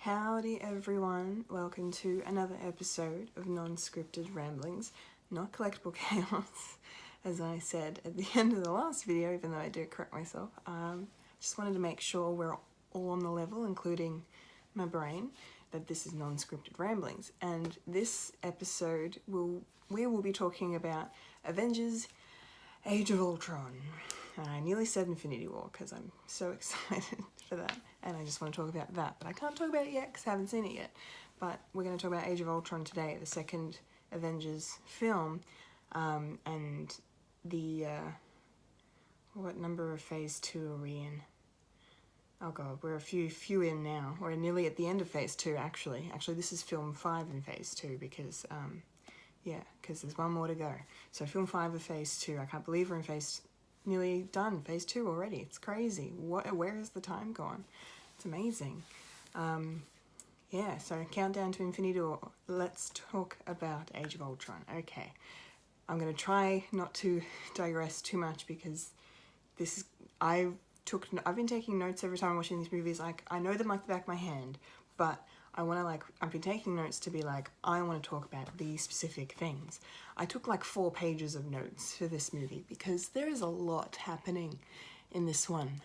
Howdy everyone, welcome to another episode of Non-Scripted Ramblings, not Collectible Chaos, as I said at the end of the last video, even though I did correct myself. Just wanted to make sure we're all on the level, including my brain, that this is Non-Scripted Ramblings. And this episode, we will be talking about Avengers Age of Ultron. I nearly said Infinity War because I'm so excited for that, and I just want to talk about that, but I can't talk about it yet because I haven't seen it yet. But we're going to talk about Age of Ultron today, the second Avengers film, and the, what number of phase 2 are we in? Oh god, we're a few in now. We're nearly at the end of phase 2, actually. Actually, this is film 5 in phase 2 because, yeah, because there's one more to go. So film 5 of phase 2, I can't believe we're in nearly done, phase 2 already. It's crazy. Where has the time gone? It's amazing. Yeah, so countdown to Infinity War. Let's talk about Age of Ultron. Okay, I'm going to try not to digress too much because this is, I've been taking notes every time I'm watching these movies. Like, I know them like the back of my hand, but I want to, I've been taking notes to be like, I want to talk about these specific things. I took 4 pages of notes for this movie because there is a lot happening in this one.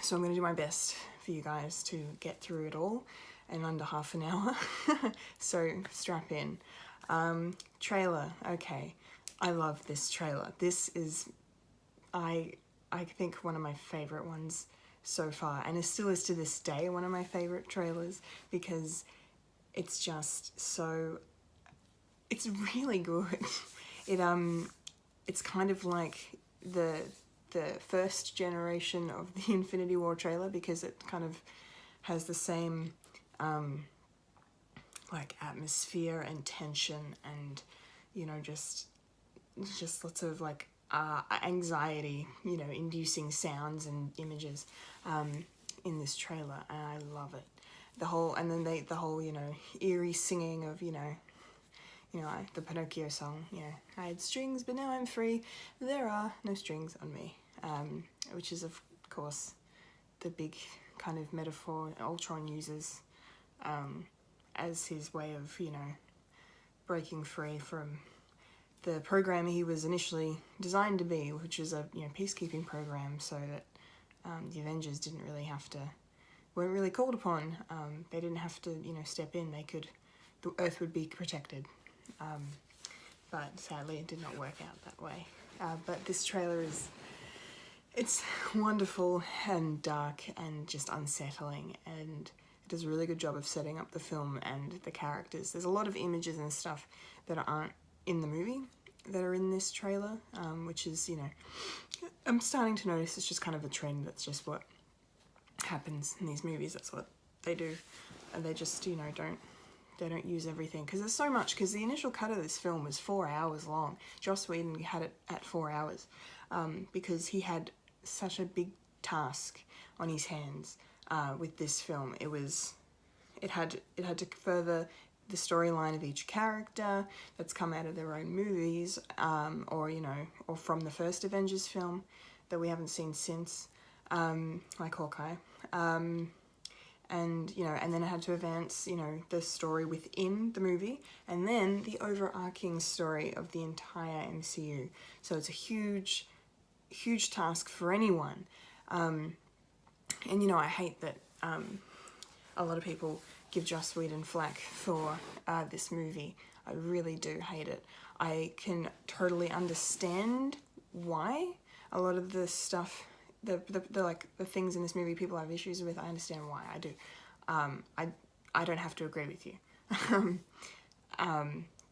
So I'm going to do my best for you guys to get through it all in under half an hour. So strap in. Trailer. Okay. I love this trailer. This is, I think, one of my favorite ones so far, and it still is to this day one of my favorite trailers because it's just so, it's really good. It's kind of like the first generation of the Infinity War trailer because it kind of has the same atmosphere and tension and, you know, just lots of anxiety, you know, inducing sounds and images in this trailer, and I love it. The whole, you know, eerie singing of, you know, the Pinocchio song, you know, I had strings, but now I'm free. There are no strings on me, which is, of course, the big kind of metaphor Ultron uses as his way of, you know, breaking free from the program he was initially designed to be, which is a, you know, peacekeeping program, so that the Avengers weren't really called upon. They didn't have to, you know, step in. The Earth would be protected. But sadly it did not work out that way. But this trailer it's wonderful and dark and just unsettling, and it does a really good job of setting up the film and the characters. There's a lot of images and stuff that aren't in the movie that are in this trailer, which is, you know, I'm starting to notice it's just kind of a trend. That's just what happens in these movies. That's what they do, and they just, you know, they don't use everything because there's so much. Because the initial cut of this film was 4 hours long. Joss Whedon had it at 4 hours because he had such a big task on his hands with this film. It had to further the storyline of each character that's come out of their own movies, or, you know, or from the first Avengers film that we haven't seen since, like Hawkeye, and, you know, and then it had to advance, you know, the story within the movie, and then the overarching story of the entire MCU. So it's a huge task for anyone, and, you know, I hate that a lot of people give Joss Whedon flack for this movie. I really do hate it. I can totally understand why a lot of the stuff, the things in this movie people have issues with. I understand why. I do. I don't have to agree with you.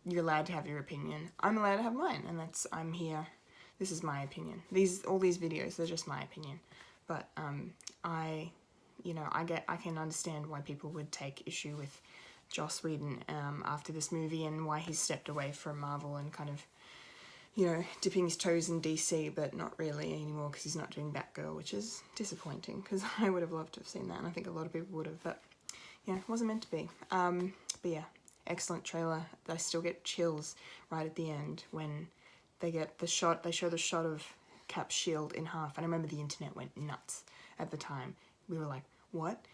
You're allowed to have your opinion. I'm allowed to have mine, and I'm here. This is my opinion. All these videos, they're just my opinion. But you know, I can understand why people would take issue with Joss Whedon after this movie, and why he's stepped away from Marvel and kind of, you know, dipping his toes in DC, but not really anymore because he's not doing Batgirl, which is disappointing because I would have loved to have seen that, and I think a lot of people would have, but yeah, it wasn't meant to be. But yeah, excellent trailer. I still get chills right at the end when they show the shot of Cap's shield in half, and I remember the internet went nuts at the time. We were like, what?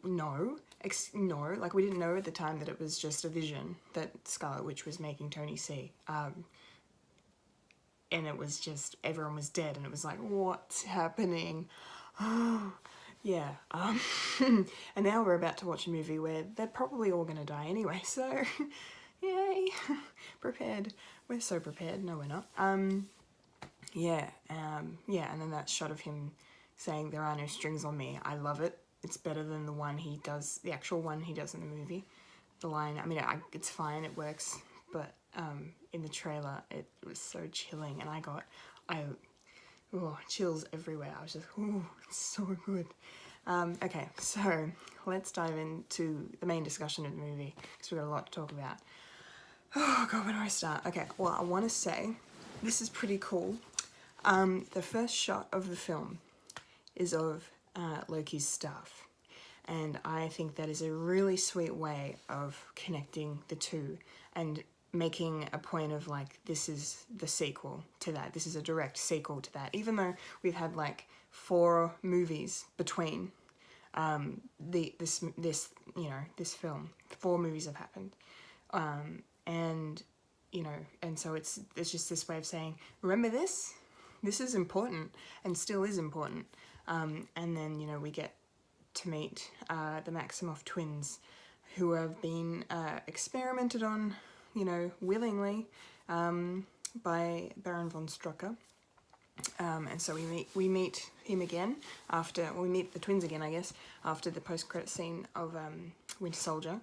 No, no, like we didn't know at the time that it was just a vision that Scarlet Witch was making Tony see. And it was just, everyone was dead, and it was like, what's happening? Yeah, and now we're about to watch a movie where they're probably all gonna die anyway, so yay, prepared. We're so prepared. No, we're not. Yeah, and then that shot of him saying there are no strings on me, I love it. It's better than the one he does, the actual one he does in the movie. The line, I mean, it's fine, it works, but in the trailer, it was so chilling, and I got chills everywhere. I was just, ooh, it's so good. Okay, so let's dive into the main discussion of the movie, because we've got a lot to talk about. Oh god, where do I start? Okay, well, I want to say, this is pretty cool. The first shot of the film is of Loki's staff, and I think that is a really sweet way of connecting the two and making a point of like, this is the sequel to that. This is a direct sequel to that, even though we've had like 4 movies between this film. 4 movies have happened, and you know, and so it's just this way of saying, remember this is important and still is important. And then, you know, we get to meet the Maximoff twins, who have been experimented on, you know, willingly, by Baron von Strucker. And so we meet him again after, we meet the twins again, I guess, after the post-credit scene of Winter Soldier.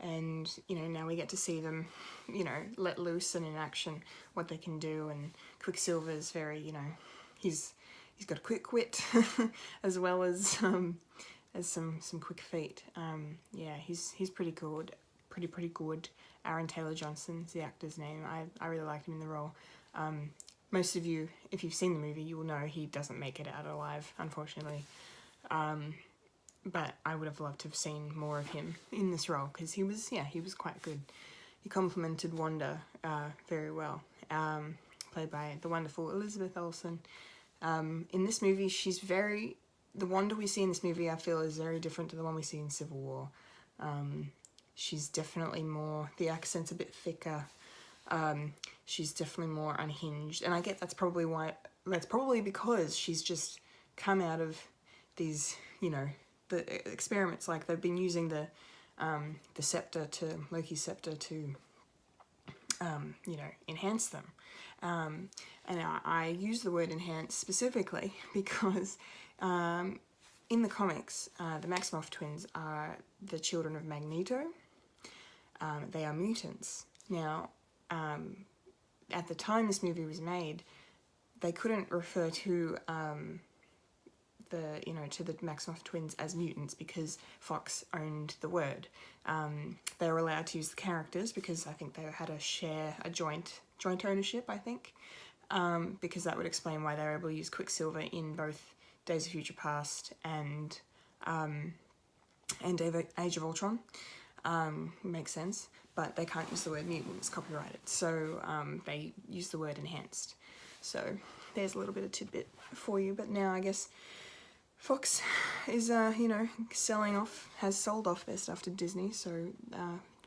And, you know, now we get to see them, you know, let loose and in action what they can do. And Quicksilver's very, you know, he's got a quick wit as well as some quick feet. Yeah, he's pretty good, pretty good. Aaron Taylor Johnson's the actor's name. I really liked him in the role. Most of you, if you've seen the movie, you will know he doesn't make it out alive, unfortunately. But I would have loved to have seen more of him in this role, because he was quite good. He complemented Wanda very well, played by the wonderful Elizabeth Olsen. In this movie, the Wanda we see in this movie, I feel, is very different to the one we see in Civil War. She's definitely more, the accent's a bit thicker. She's definitely more unhinged, and I get that's probably because she's just come out of these, you know, the experiments. Like, they've been using the scepter to, Loki's scepter to, you know, enhance them. And I use the word enhance specifically because in the comics, the Maximoff twins are the children of Magneto. They are mutants. Now, at the time this movie was made, they couldn't refer to the Maximoff twins as mutants because Fox owned the word. They were allowed to use the characters because I think they had a joint ownership, I think, because that would explain why they were able to use Quicksilver in both Days of Future Past and Age of Ultron. Makes sense, but they can't use the word mutant, it's copyrighted, so they use the word enhanced. So there's a little bit of tidbit for you, but now I guess Fox is, you know, has sold off their stuff to Disney, so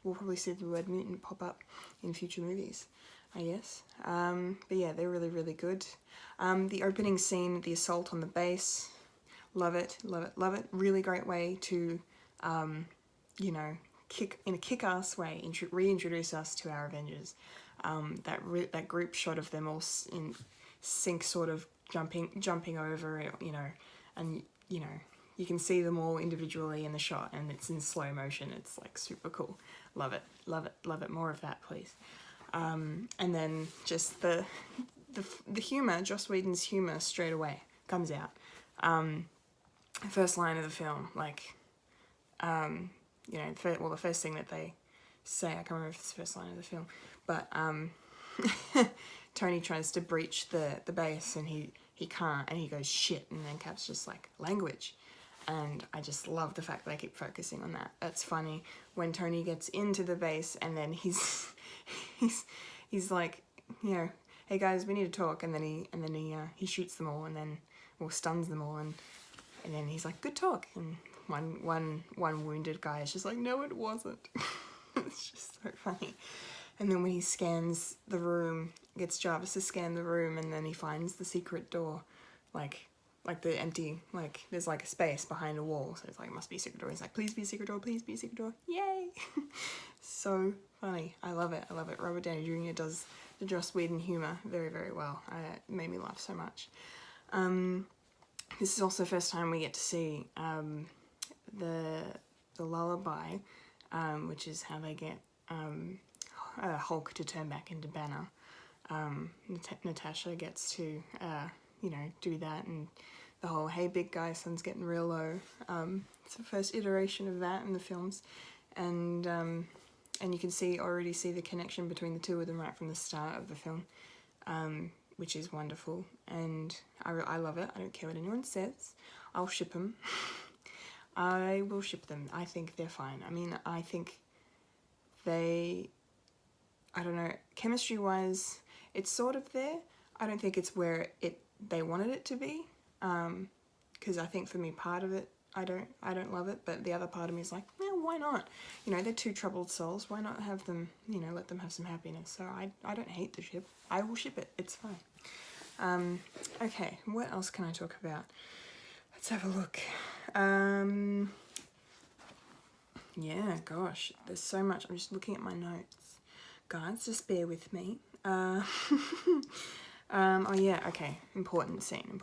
we'll probably see the word mutant pop up in future movies, I guess. But yeah, they're really, really good. The opening scene, the assault on the base, love it. Really great way to, you know, in a kick-ass way, reintroduce us to our Avengers. That group shot of them all in sync, sort of jumping over it, you know, and, you know, you can see them all individually in the shot, and it's in slow motion. It's like super cool. Love it. More of that, please. And then just the humor, Joss Whedon's humor straight away comes out. First line of the film, like, you know, the first thing that they say, I can't remember if it's the first line of the film, but Tony tries to breach the base and he can't, and he goes shit, and then Cap's just like, language. And I just love the fact that they keep focusing on that. That's funny when Tony gets into the base and then he's like, you know, hey guys, we need to talk, and then he shoots them all, and then, well, stuns them all, and then he's like, good talk, and one wounded guy is just like, no, it wasn't. It's just so funny. And then when he scans the room, gets Jarvis to scan the room, and then he finds the secret door, like the empty, like there's like a space behind a wall, so it's like, it must be a secret door. He's like, please be a secret door, please be a secret door. Yay! So funny. I love it. I love it. Robert Downey Jr. does the Joss Whedon humour very, very well. It made me laugh so much. This is also the first time we get to see the lullaby, which is how they get Hulk to turn back into Banner. Natasha gets to, you know, do that, and the whole, hey big guy, sun's getting real low. It's the first iteration of that in the films, and you can already see the connection between the two of them right from the start of the film, which is wonderful, and I love it. I don't care what anyone says. I'll ship them. I will ship them. I think they're fine. I mean, I think I don't know, chemistry-wise, it's sort of there. I don't think it's where they wanted it to be, because I think for me, part of it, I don't love it, but the other part of me is like, well, why not? You know, they're two troubled souls. Why not have them, you know, let them have some happiness? So I don't hate the ship. I will ship it. It's fine. Okay, what else can I talk about? Let's have a look. Yeah, gosh, there's so much. I'm just looking at my notes. Guys, just bear with me. Oh yeah, okay, important scene.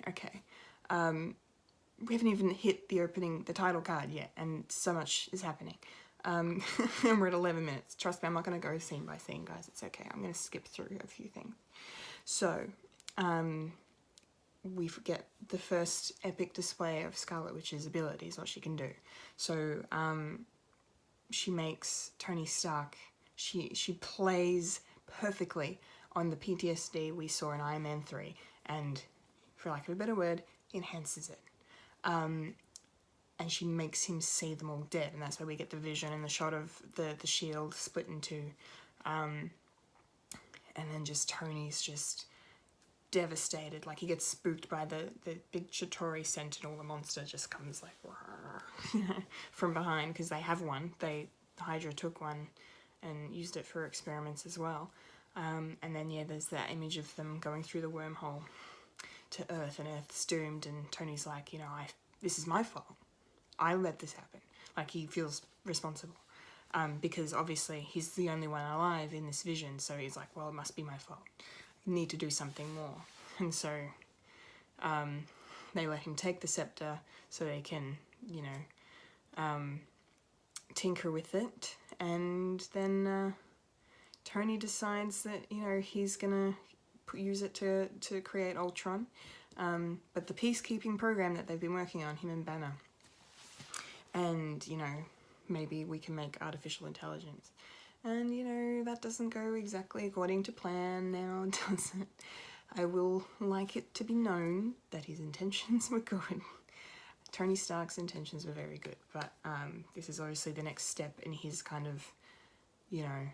Okay. We haven't even hit the title card yet, and so much is happening. And we're at 11 minutes. Trust me, I'm not going to go scene by scene, guys. It's okay. I'm going to skip through a few things. So, we get the first epic display of Scarlet Witch's abilities, what she can do. So, she makes Tony Stark, she plays perfectly on the PTSD we saw in Iron Man 3, and, for lack of a better word, enhances it. And she makes him see them all dead, and that's why we get the vision and the shot of the shield split in two. And then just Tony's just devastated, like he gets spooked by the big Chitauri Sentinel. The monster just comes like from behind, because they have one. Hydra took one and used it for experiments as well. And then yeah, there's that image of them going through the wormhole to Earth, and Earth's doomed, and Tony's like, you know, this is my fault. I let this happen. Like, he feels responsible. Because obviously he's the only one alive in this vision, so he's like, well, it must be my fault. I need to do something more. And so they let him take the scepter so they can, you know, tinker with it. And then Tony decides that, you know, he's gonna use it to create Ultron. But the peacekeeping program that they've been working on, him and Banner, and, you know, maybe we can make artificial intelligence. And, you know, that doesn't go exactly according to plan now, does it? I will like it to be known that his intentions were good. Tony Stark's intentions were very good, but this is obviously the next step in his kind of, you know,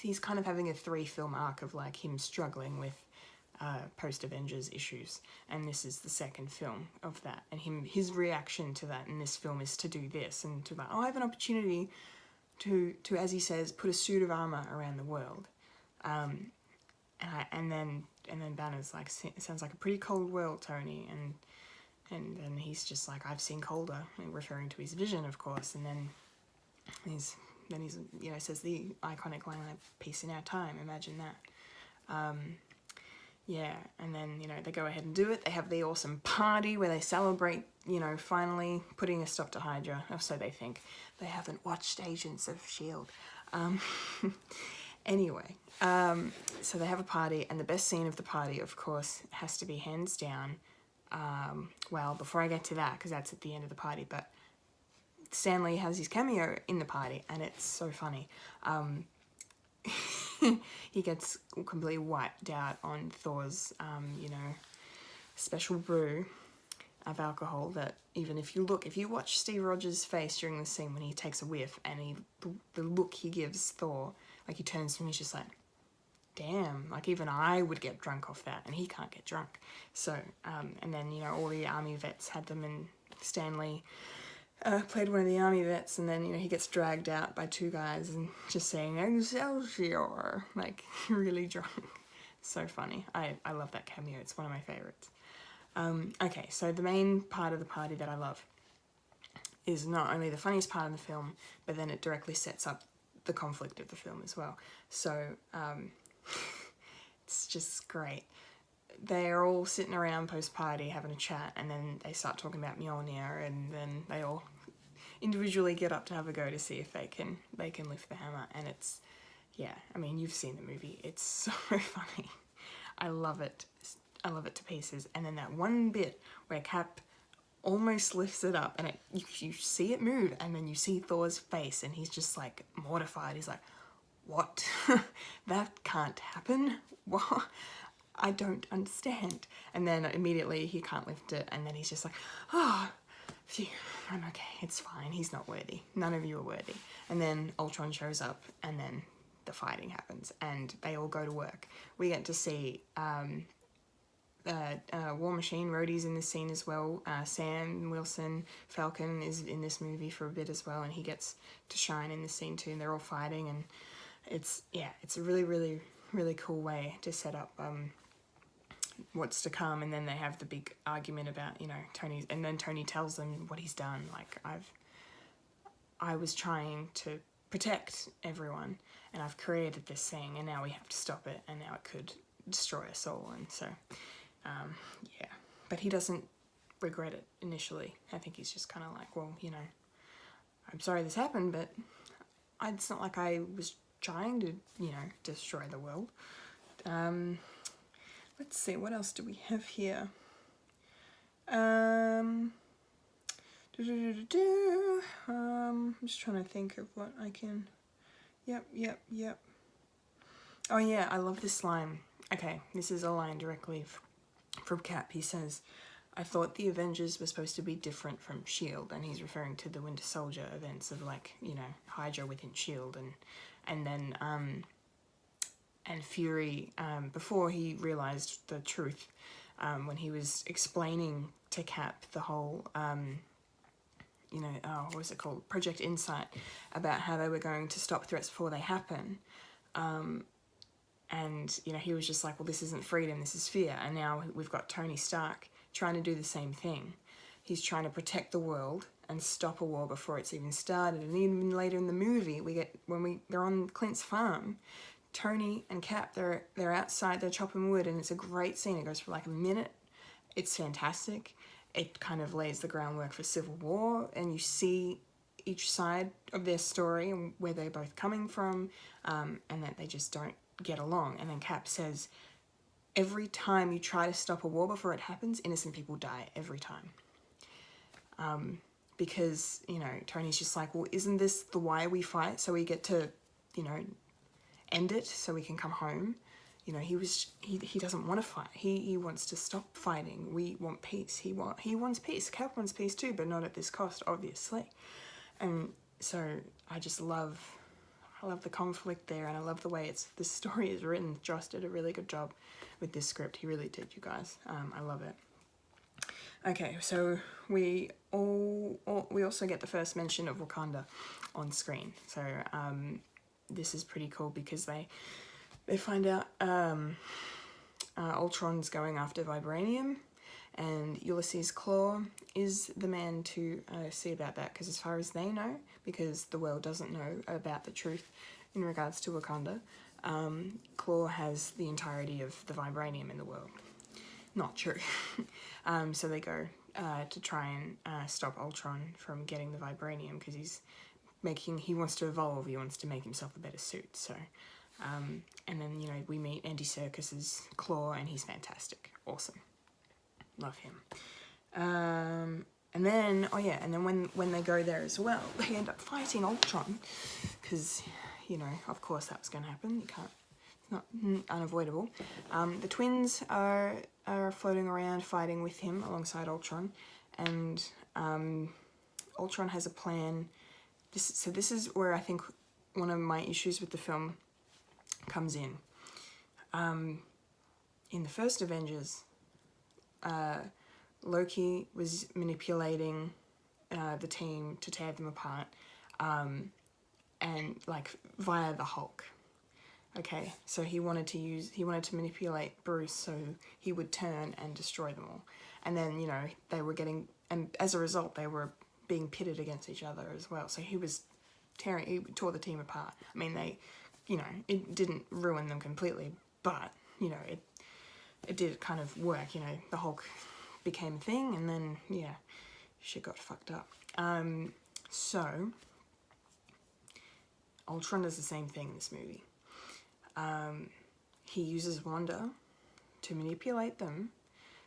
he's kind of having a 3-film arc of, like, him struggling with post-Avengers issues, and this is the second film of that, and his reaction to that in this film is to do this, and to like, oh, I have an opportunity to as he says, put a suit of armor around the world, and then Banner's like, it sounds like a pretty cold world, Tony, and then he's just like, I've seen colder, referring to his vision, of course, and then he's you know, says the iconic line, like, peace in our time, imagine that. Yeah, and then, you know, they go ahead and do it. They have the awesome party where they celebrate, you know, finally putting a stop to Hydra, or so they think. They haven't watched Agents of S.H.I.E.L.D. Anyway, so they have a party, and the best scene of the party, of course, has to be hands down. Well, before I get to that, because that's at the end of the party, but Stan Lee has his cameo in the party, and it's so funny. He gets completely wiped out on Thor's, you know, special brew of alcohol that even if you watch Steve Rogers' face during the scene when he takes a whiff, and the look he gives Thor, like, he turns to him, he's just like, damn, like even I would get drunk off that, and he can't get drunk. So, and then, you know, all the army vets had them, and Stanley played one of the army vets, and then, you know, he gets dragged out by two guys and just saying Excelsior, like really drunk. So funny. I love that cameo. It's one of my favorites. Okay, so the main part of the party that I love is not only the funniest part of the film, but then it directly sets up the conflict of the film as well. So it's just great. They're all sitting around post-party having a chat, and then they start talking about Mjolnir, and then they all individually get up to have a go to see if they can lift the hammer. And it's, yeah, I mean, you've seen the movie. It's so funny. I love it. I love it to pieces. And then that one bit where Cap almost lifts it up, and you see it move, and then you see Thor's face, and he's just like mortified. He's like, what? That can't happen? What? I don't understand. And then immediately he can't lift it, and then he's just like, oh, phew, I'm okay, it's fine, he's not worthy. None of you are worthy. And then Ultron shows up, and then the fighting happens, and they all go to work. We get to see War Machine, Rhodey's in this scene as well. Sam Wilson, Falcon, is in this movie for a bit as well, and he gets to shine in this scene too, and they're all fighting, and it's a really, really, really cool way to set up what's to come. And then they have the big argument about, you know, and then Tony tells them what he's done. Like, I was trying to protect everyone, and I've created this thing, and now we have to stop it, and now it could destroy us all. And so, yeah, but he doesn't regret it initially. I think he's just kind of like, well, you know, I'm sorry this happened, but it's not like I was trying to, you know, destroy the world. Let's see, what else do we have here? I'm just trying to think of what I can... Yep. Oh yeah, I love this line. Okay, this is a line directly from Cap. He says, I thought the Avengers were supposed to be different from S.H.I.E.L.D., and he's referring to the Winter Soldier events of, like, you know, Hydra within S.H.I.E.L.D., and then and Fury, before he realised the truth, when he was explaining to Cap the whole, you know, what was it called? Project Insight, about how they were going to stop threats before they happen. And, you know, he was just like, well, this isn't freedom, this is fear. And now we've got Tony Stark trying to do the same thing. He's trying to protect the world and stop a war before it's even started. And even later in the movie, they're on Clint's farm, Tony and Cap, they're outside, they're chopping wood, and it's a great scene. It goes for like a minute. It's fantastic. It kind of lays the groundwork for Civil War, and you see each side of their story and where they're both coming from, and that they just don't get along. And then Cap says, every time you try to stop a war before it happens, innocent people die every time. Because, you know, Tony's just like, well, isn't this the why we fight? So we get to, you know, end it so we can come home. You know, he doesn't want to fight. He wants to stop fighting. We want peace. He wants peace. Cap wants peace too, but not at this cost, obviously. And so I love the conflict there, and I love the way the story is written. Joss did a really good job with this script. He really did, you guys. I love it. Okay, so we also get the first mention of Wakanda on screen. So this is pretty cool because they find out Ultron's going after vibranium, and Ulysses Claw is the man to see about that, because as far as they know, because the world doesn't know about the truth in regards to Wakanda, Claw has the entirety of the vibranium in the world. Not true. So they go to try and stop Ultron from getting the vibranium, because he wants to evolve, he wants to make himself a better suit. So, and then, you know, we meet Andy Serkis's Claw, and he's fantastic. Awesome. Love him. And then, when they go there as well, they end up fighting Ultron, because, you know, of course that was going to happen. It's not unavoidable. The twins are floating around fighting with him alongside Ultron, and Ultron has a plan. This is where I think one of my issues with the film comes in. in the first Avengers, Loki was manipulating the team to tear them apart, and like via the Hulk. Okay, so he wanted to manipulate Bruce so he would turn and destroy them all. And then, you know, they were getting, and as a result, they were being pitted against each other as well. So he tore the team apart. I mean, they, you know, it didn't ruin them completely, but, you know, it did kind of work, you know, the Hulk became a thing, and then, yeah, shit got fucked up. So, Ultron does the same thing in this movie. He uses Wanda to manipulate them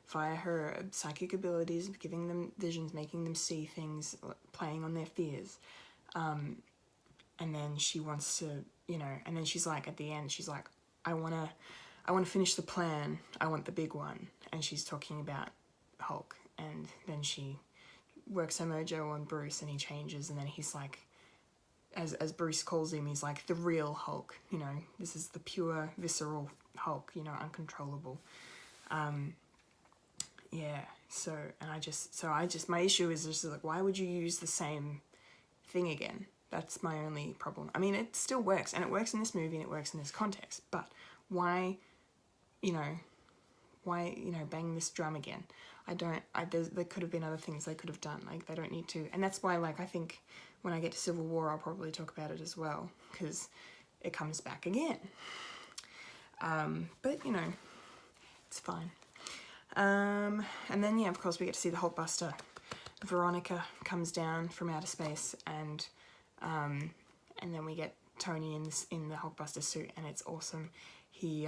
via her psychic abilities, giving them visions, making them see things, playing on their fears. And then she wants to, you know, and then she's like, at the end, she's like, I want to finish the plan. I want the big one. And she's talking about Hulk. And then she works her mojo on Bruce, and he changes, and then he's like, as Bruce calls him, he's like the real Hulk, you know, this is the pure, visceral Hulk, you know, uncontrollable. Yeah, so my issue is just like, why would you use the same thing again? That's my only problem. I mean, it still works, and it works in this movie, and it works in this context, but why, bang this drum again? There could have been other things they could have done, like, they don't need to, and that's why, like, I think when I get to Civil War, I'll probably talk about it as well, because it comes back again. But, you know, it's fine. And then, yeah, of course, we get to see the Hulkbuster. Veronica comes down from outer space, and then we get Tony in the Hulkbuster suit, and it's awesome. He,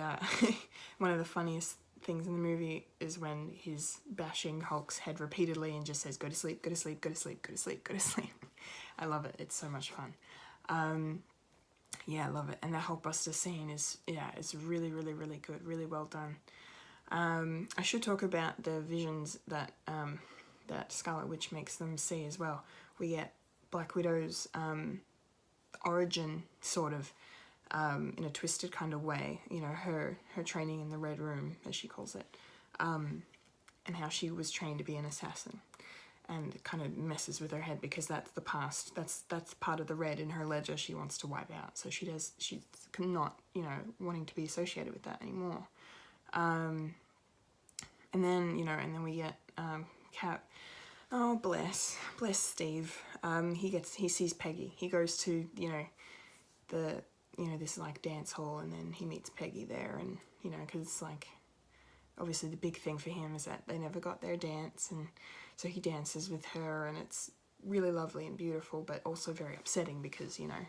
one of the funniest things in the movie is when he's bashing Hulk's head repeatedly and just says, go to sleep, go to sleep, go to sleep, go to sleep, go to sleep. I love it. It's so much fun. Yeah, I love it. And that Hulkbuster scene is really, really, really good. Really well done. I should talk about the visions that Scarlet Witch makes them see as well. We get Black Widow's origin, sort of, in a twisted kind of way. You know, her training in the Red Room, as she calls it, and how she was trained to be an assassin. And it kind of messes with her head because that's the past. That's part of the red in her ledger she wants to wipe out. So she's not, you know, wanting to be associated with that anymore. And then, you know, and then we get Cap. Oh, bless Steve. He sees Peggy. He goes to, you know, this like dance hall, and then he meets Peggy there, and, you know, because like, obviously the big thing for him is that they never got their dance, and so he dances with her, and it's really lovely and beautiful, but also very upsetting because, you know,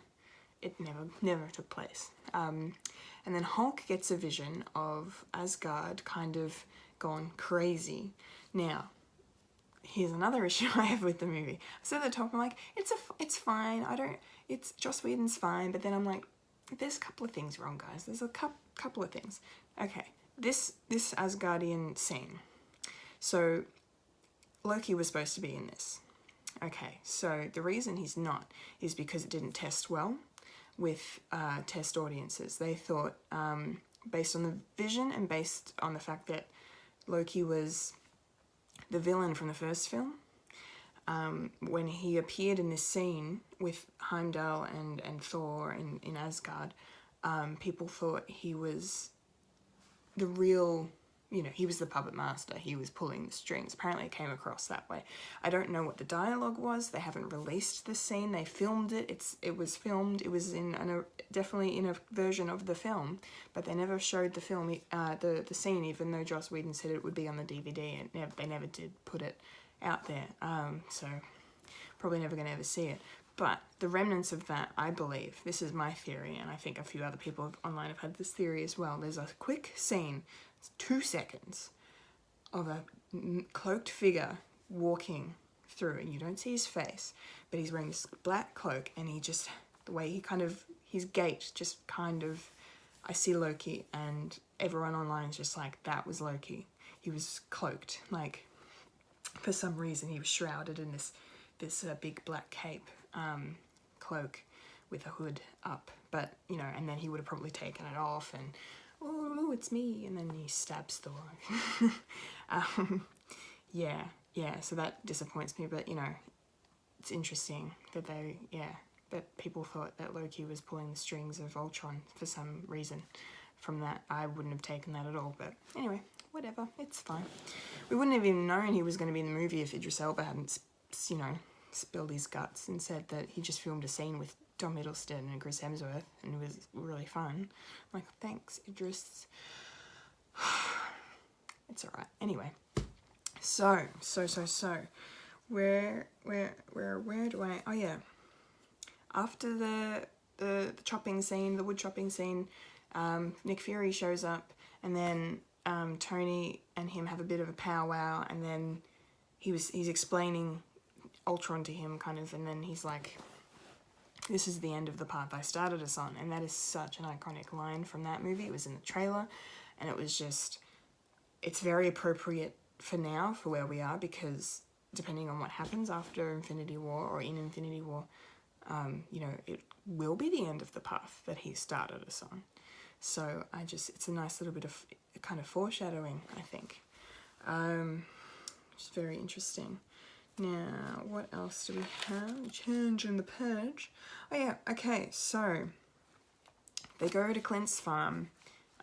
it never took place. And then Hulk gets a vision of Asgard kind of gone crazy. Now, here's another issue I have with the movie. I said at the top, I'm like, it's fine. It's Joss Whedon's fine, but then I'm like, there's a couple of things wrong, guys. There's a couple of things. Okay, this Asgardian scene. So, Loki was supposed to be in this. Okay, so the reason he's not is because it didn't test well with test audiences. They thought, based on the vision and based on the fact that Loki was the villain from the first film, when he appeared in this scene with Heimdall and Thor in Asgard, people thought he was the real, you know, he was the puppet master. He was pulling the strings. Apparently it came across that way. I don't know what the dialogue was. They haven't released this scene. They filmed it. It was filmed. It was definitely in a version of the film, but they never showed the film, the scene, even though Joss Whedon said it would be on the DVD, and they never did put it out there. So probably never going to ever see it. But the remnants of that, I believe, this is my theory, and I think a few other people online have had this theory as well. There's a quick scene, 2 seconds, of a cloaked figure walking through, and you don't see his face, but he's wearing this black cloak, and he just, the way he kind of, his gait just kind of, I see Loki, and everyone online is just like, that was Loki. He was cloaked, like, for some reason he was shrouded in this big black cape, cloak with a hood up, but, you know, and then he would have probably taken it off, and, oh, oh, it's me, and then he stabs Thor. Yeah, so that disappoints me, but, you know, it's interesting that that people thought that Loki was pulling the strings of Ultron for some reason from that. I wouldn't have taken that at all, but anyway, whatever, it's fine. We wouldn't have even known he was going to be in the movie if Idris Elba hadn't, you know, spilled his guts and said that he just filmed a scene with Tom Hiddleston and Chris Hemsworth and it was really fun. I'm like, thanks, Idris. It's alright. Anyway, so where do I, oh yeah, after the chopping scene, the wood chopping scene, Nick Fury shows up, and then Tony and him have a bit of a powwow, and then he's explaining Ultron to him, kind of, and then he's like, this is the end of the path I started us on, and that is such an iconic line from that movie. It was in the trailer, and it was just, it's very appropriate for now, for where we are, because depending on what happens after Infinity War, or in Infinity War, you know, it will be the end of the path that he started us on. So it's a nice little bit of kind of foreshadowing, I think. Which is very interesting. Now, what else do we have? Change in the page. Oh yeah, okay, so they go to Clint's farm.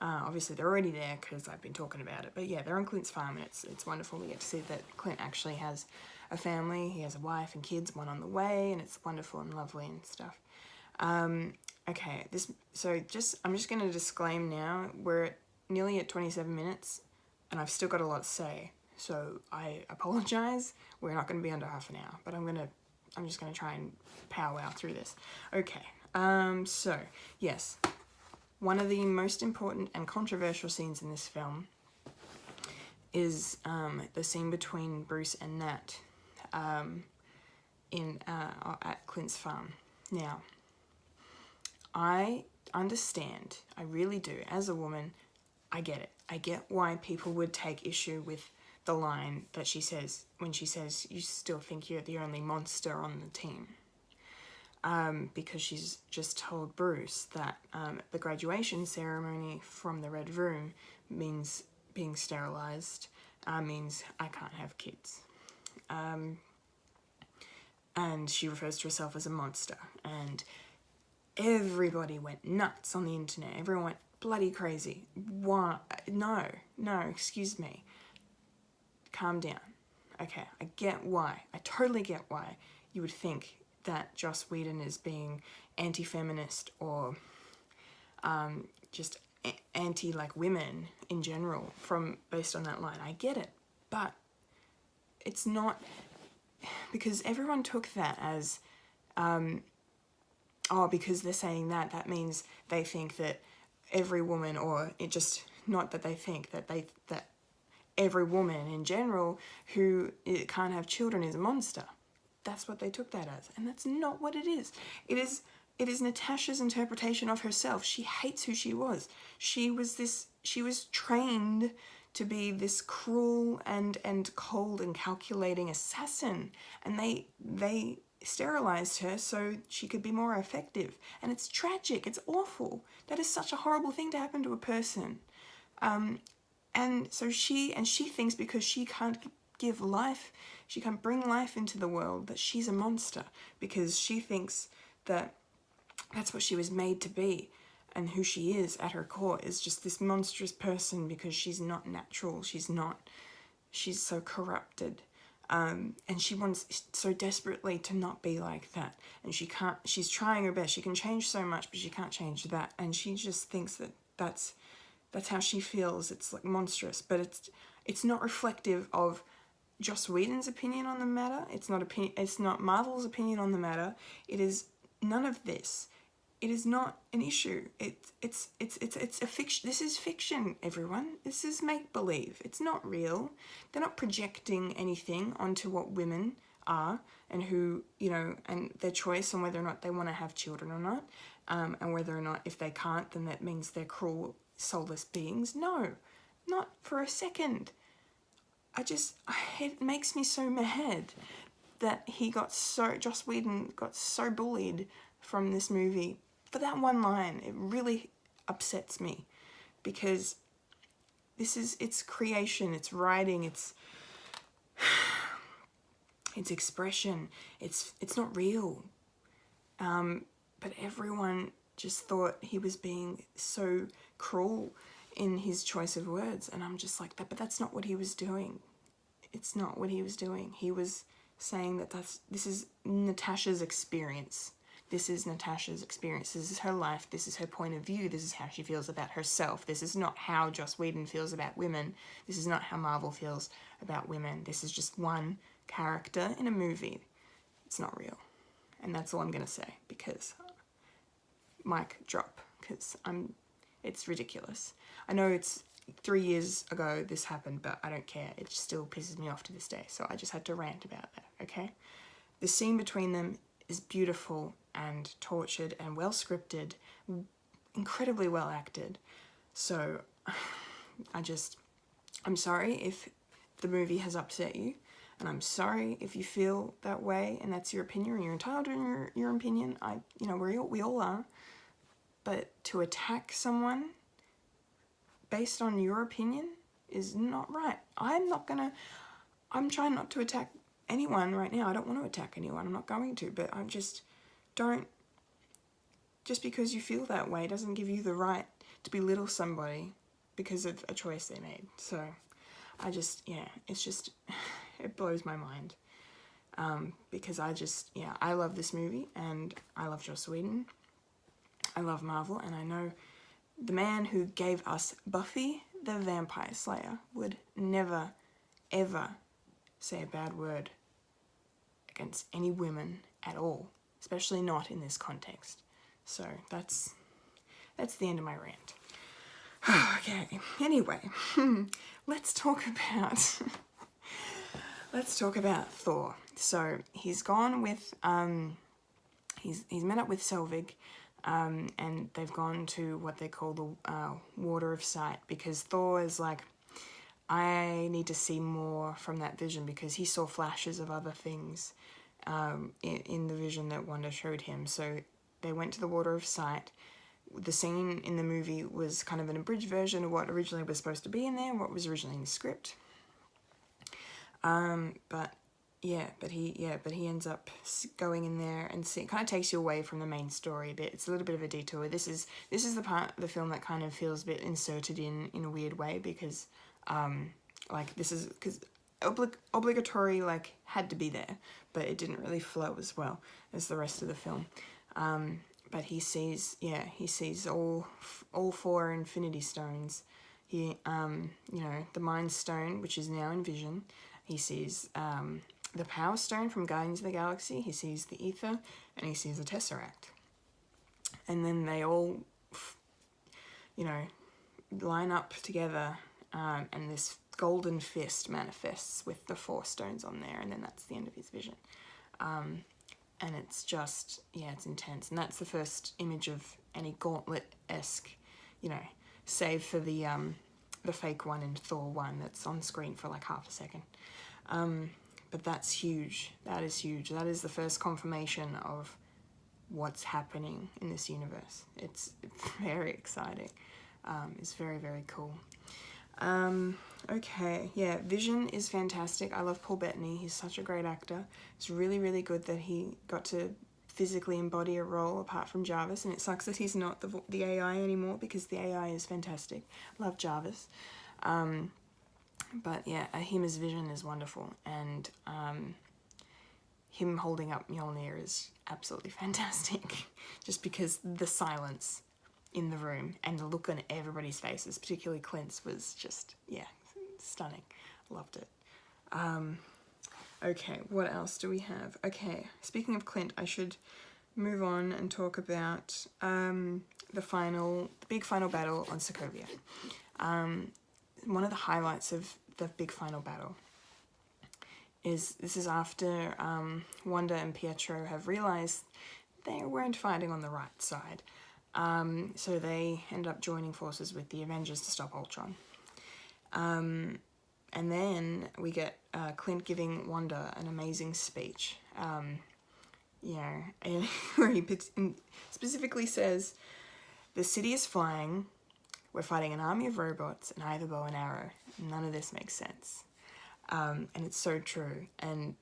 Obviously they're already there because I've been talking about it, but yeah, they're on Clint's farm, and it's wonderful. We get to see that Clint actually has a family. He has a wife and kids, one on the way, and it's wonderful and lovely and stuff. Okay, I'm just going to disclaim now, we're nearly at 27 minutes, and I've still got a lot to say, so I apologize. We're not going to be under half an hour, but I'm just going to try and powwow through this. Okay, so, yes, one of the most important and controversial scenes in this film is the scene between Bruce and Nat at Clint's farm. Now, I understand, I really do. As a woman, I get it. I get why people would take issue with the line that she says, when she says, you still think you're the only monster on the team. Because she's just told Bruce that the graduation ceremony from the Red Room means being sterilized, means I can't have kids. And she refers to herself as a monster. And everybody went nuts on the internet. Everyone went bloody crazy. Why? No, excuse me. Calm down. Okay, I get why. I totally get why you would think that Joss Whedon is being anti-feminist or just anti, like, women in general based on that line. I get it, but it's not, because everyone took that as, because they're saying that means they think that every woman, or it just, not that they think, that every woman in general who can't have children is a monster. That's what they took that as, and that's not what it is. It is Natasha's interpretation of herself. She hates who she was. She was trained to be this cruel and cold and calculating assassin, and they sterilized her so she could be more effective. And it's tragic. It's awful. That is such a horrible thing to happen to a person. And so she thinks because she can't give life, she can't bring life into the world, that she's a monster, because she thinks that that's what she was made to be, and who she is at her core is just this monstrous person because she's not natural, she's so corrupted, and she wants so desperately to not be like that, and she's trying her best, she can change so much, but she can't change that, and she just thinks that that's how she feels. It's like monstrous, but it's not reflective of Joss Whedon's opinion on the matter. It's not Marvel's opinion on the matter. It is none of this. It is not an issue. It's a fiction. This is fiction, everyone. This is make-believe. It's not real. They're not projecting anything onto what women are and who, and their choice on whether or not they want to have children or not, and whether or not if they can't, then that means they're cruel, soulless beings. No, not for a second. It makes me so mad that Joss Whedon got so bullied from this movie for that one line. It really upsets me, because it's creation, it's writing, it's expression, it's not real. But everyone just thought he was being so cruel in his choice of words, and I'm just like, but that's not what he was doing. It's not what he was doing. He was saying that this is Natasha's experience. This is Natasha's experience. This is her life. This is her point of view. This is how she feels about herself. This is not how Joss Whedon feels about women. This is not how Marvel feels about women. This is just one character in a movie. It's not real. And that's all I'm going to say, because mic drop, because it's ridiculous. I know it's 3 years ago this happened, but I don't care. It still pisses me off to this day. So I just had to rant about that, okay? The scene between them is beautiful and tortured and well scripted, incredibly well acted. So I'm sorry if the movie has upset you, and I'm sorry if you feel that way and that's your opinion, and you're entitled to your opinion. We all are. But to attack someone based on your opinion is not right. I'm trying not to attack anyone right now. I don't want to attack anyone. I'm not going to, but just because you feel that way doesn't give you the right to belittle somebody because of a choice they made. So it blows my mind. Because I love this movie, and I love Joss Whedon. I love Marvel, and I know the man who gave us Buffy the Vampire Slayer would never, ever say a bad word against any women at all, especially not in this context. So that's the end of my rant. Okay, anyway, let's talk about Thor. So he's gone with he's met up with Selvig, and they've gone to what they call the Water of Sight, because Thor is like, I need to see more from that vision, because he saw flashes of other things in the vision that Wanda showed him. So they went to the Water of Sight. The scene in the movie was kind of an abridged version of what originally was supposed to be in there, what was originally in the script. But he ends up going in there, and it kind of takes you away from the main story a bit. It's a little bit of a detour. This is the part of the film that kind of feels a bit inserted in a weird way, because because obligatory, had to be there, but it didn't really flow as well as the rest of the film. But he sees all 4 Infinity Stones. The Mind Stone, which is now in Vision. He sees the Power Stone from Guardians of the Galaxy. He sees the Ether, and he sees the Tesseract. And then they all, line up together, and this golden fist manifests with the 4 stones on there, and then that's the end of his vision. And it's just, it's intense. And that's the first image of any gauntlet-esque, save for the fake one in Thor 1 that's on screen for half a second. But that's huge. That is huge. That is the first confirmation of what's happening in this universe. It's very exciting. It's very, very cool. Okay, Vision is fantastic. I love Paul Bettany. He's such a great actor. It's really, really good that he got to physically embody a role apart from Jarvis, and it sucks that he's not the AI anymore, because the AI is fantastic. Love Jarvis. But him as Vision is wonderful, and him holding up Mjolnir is absolutely fantastic, just because the silence in the room and the look on everybody's faces, particularly Clint's, was just, stunning. Loved it. Okay, what else do we have? Okay, speaking of Clint, I should move on and talk about the big final battle on Sokovia. One of the highlights of the big final battle is after Wanda and Pietro have realized they weren't fighting on the right side. So they end up joining forces with the Avengers to stop Ultron. And then we get Clint giving Wanda an amazing speech, where he specifically says, "The city is flying, we're fighting an army of robots and I have a bow and arrow. None of this makes sense. And it's so true. And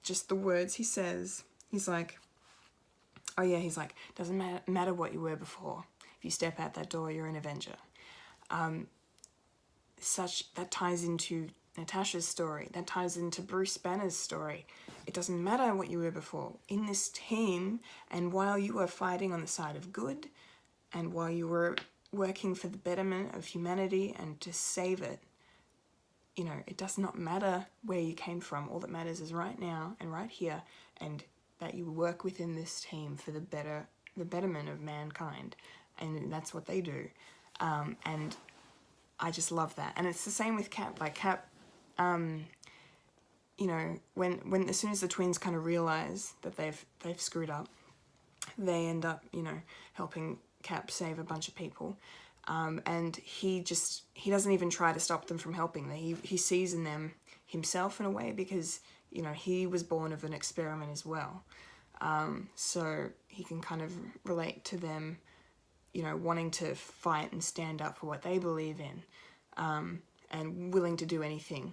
just the words he says, he's like, oh yeah, he's like, doesn't matter what you were before. If you step out that door, you're an Avenger. That ties into Natasha's story. That ties into Bruce Banner's story. It doesn't matter what you were before. In this team, and while you were fighting on the side of good, and while you were working for the betterment of humanity and to save it, you know, it does not matter where you came from. All that matters is right now and right here, and that you work within this team for the betterment of mankind, and that's what they do. And I just love that. And it's the same with Cap. Like Cap, you know, when as soon as the twins kind of realize that they've screwed up, they end up, you know, helping Cap save a bunch of people. And he doesn't even try to stop them from helping. He sees in them himself in a way, because, you know, he was born of an experiment as well. So he can kind of relate to them, you know, wanting to fight and stand up for what they believe in, and willing to do anything.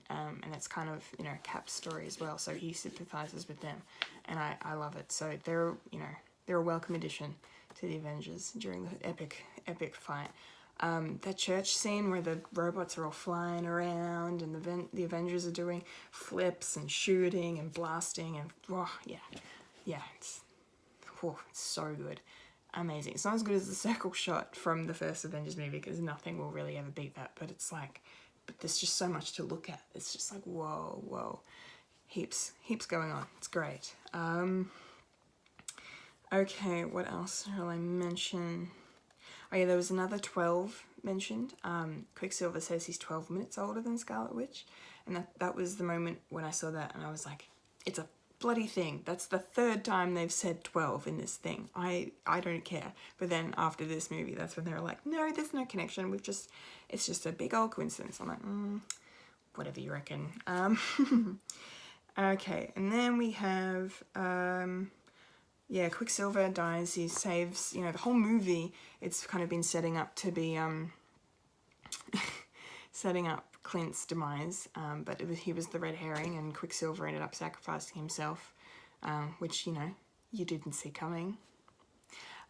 And that's kind of, you know, Cap's story as well. So he sympathizes with them, and I love it. So they're a welcome addition to the Avengers during the epic fight. That church scene where the robots are all flying around and the Avengers are doing flips and shooting and blasting and it's so good. Amazing. It's not as good as the circle shot from the first Avengers movie, because nothing will really ever beat that, but there's just so much to look at. It's just like, whoa, heaps going on. It's great. Okay, what else shall I mention? Oh yeah, there was another 12 mentioned. Quicksilver says he's 12 minutes older than Scarlet Witch, and that was the moment when I saw that, and I was like, it's a bloody thing. That's the third time they've said 12 in this thing. I don't care. But then after this movie, that's when they were like, no, there's no connection. It's just a big old coincidence. I'm like, whatever you reckon. Okay, and then we have, Quicksilver dies. He saves, you know, the whole movie, it's kind of been setting up to be, setting up Clint's demise, but he was the red herring, and Quicksilver ended up sacrificing himself, which, you know, you didn't see coming,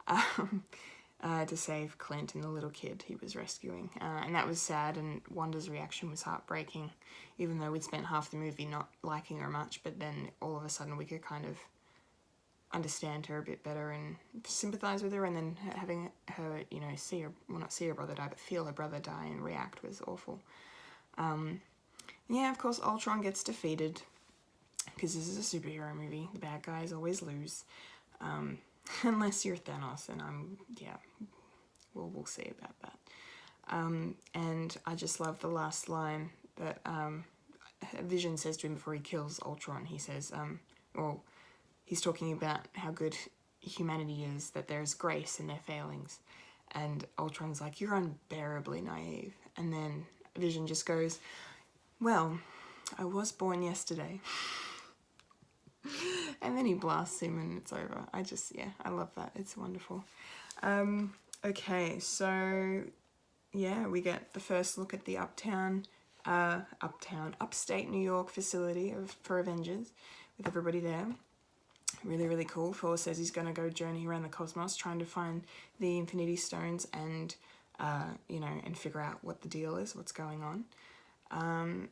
to save Clint and the little kid he was rescuing, and that was sad, and Wanda's reaction was heartbreaking, even though we'd spent half the movie not liking her much, but then all of a sudden we could kind of understand her a bit better and sympathize with her, and then having her, you know, not see her brother die, but feel her brother die and react was awful. Yeah, of course, Ultron gets defeated, because this is a superhero movie. The bad guys always lose, unless you're Thanos, and we'll see about that. And I just love the last line that Vision says to him before he kills Ultron. He says, he's talking about how good humanity is, that there's grace in their failings, and Ultron's like, you're unbearably naive, and then Vision just goes, well, I was born yesterday. And then he blasts him and it's over. I love that. It's wonderful. Okay, so yeah, we get the first look at the upstate New York facility for Avengers, with everybody there. Really, really cool. Thor says he's going to go journey around the cosmos trying to find the Infinity Stones and and figure out what the deal is, what's going on.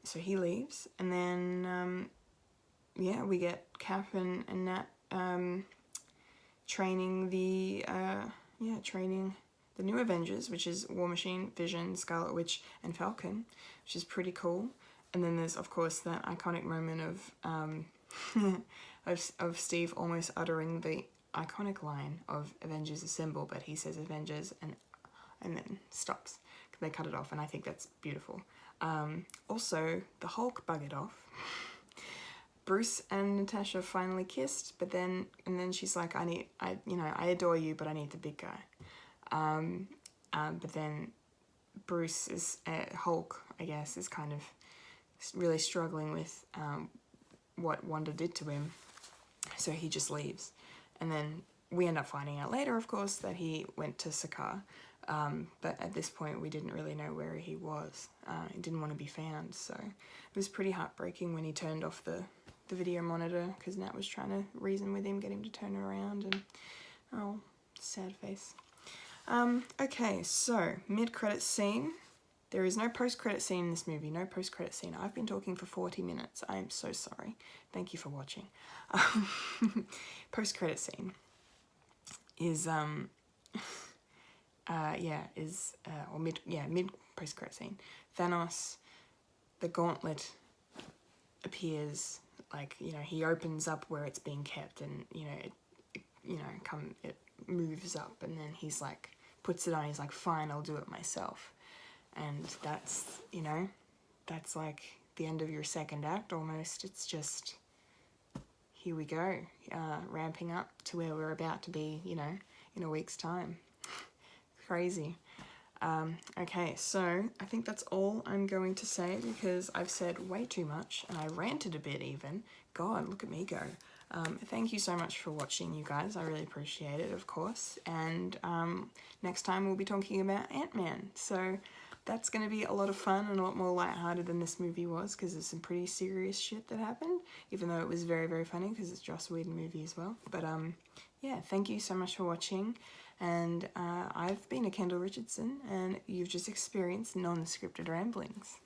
So he leaves, and then, we get Cap and Nat training the new Avengers, which is War Machine, Vision, Scarlet Witch, and Falcon, which is pretty cool. And then there's, of course, that iconic moment of Steve almost uttering the iconic line of Avengers Assemble, but he says Avengers and then stops. They cut it off, and I think that's beautiful. Also, the Hulk buggered off. Bruce and Natasha finally kissed, and then she's like, I adore you, but I need the big guy. But then Bruce is, Hulk, I guess, is kind of really struggling with what Wanda did to him, so he just leaves. And then we end up finding out later, of course, that he went to Sakaar, But at this point we didn't really know where he was. He didn't want to be found, so it was pretty heartbreaking when he turned off the video monitor, because Nat was trying to reason with him, get him to turn it around, and oh, sad face. Okay, so mid-credit scene. There is no post-credit scene in this movie, no post-credit scene. I've been talking for 40 minutes. I am so sorry. Thank you for watching. Post-credit scene is, mid post-credit scene. Thanos, the gauntlet appears, like, you know, he opens up where it's being kept, and, you know, it moves up, and then he's like, puts it on, he's like, fine, I'll do it myself. And that's, you know, that's like the end of your second act almost. It's just, here we go, ramping up to where we're about to be, you know, in a week's time. Crazy. Okay, so I think that's all I'm going to say, because I've said way too much, and I ranted a bit even. God, look at me go. Thank you so much for watching, you guys. I really appreciate it, of course. And next time we'll be talking about Ant-Man. So that's going to be a lot of fun and a lot more lighthearted than this movie was, because there's some pretty serious shit that happened, even though it was very, very funny because it's a Joss Whedon movie as well. But yeah, thank you so much for watching. And I've been a Kendall Richardson, and you've just experienced non-scripted ramblings.